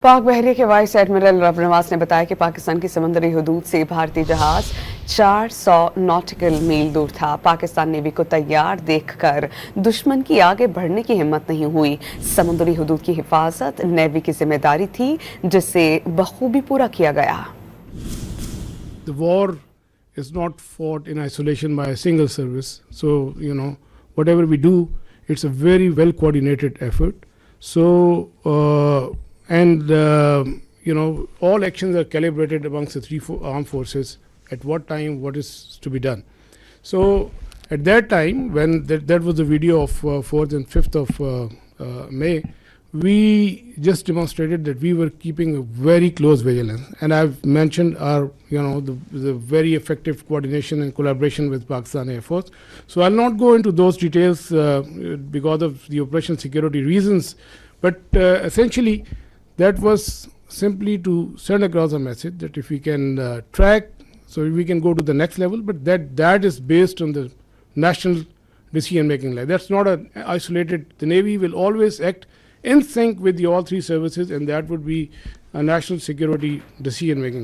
पाक बहरी के वाइस एडमिरल रब नवाज ने बताया कि पाकिस्तान की समुंदरी हदूद से भारतीय जहाज 400 नॉटिकल मील दूर था। पाकिस्तान नेवी को तैयार देखकर दुश्मन की आगे बढ़ने की हिम्मत नहीं हुई। समुंदरी हदूद की हिफाजत नेवी की जिम्मेदारी थी, जिसे बखूबी पूरा किया गया। The war is not fought in isolation by a single service. So, whatever we do, it's a very well coordinated effort. So, all actions are calibrated amongst the three armed forces at what time, what is to be done. So at that time, when that was the video of 4th and 5th of May, we just demonstrated that we were keeping a very close vigilance. And I've mentioned our, the very effective coordination and collaboration with Pakistani Air Force. So I'll not go into those details because of the operational security reasons. But essentially, that was simply to send across a message that if we can track, so we can go to the next level, but that is based on the national decision-making. That's not an isolated. The Navy will always act in sync with the all three services, and that would be a national security decision-making.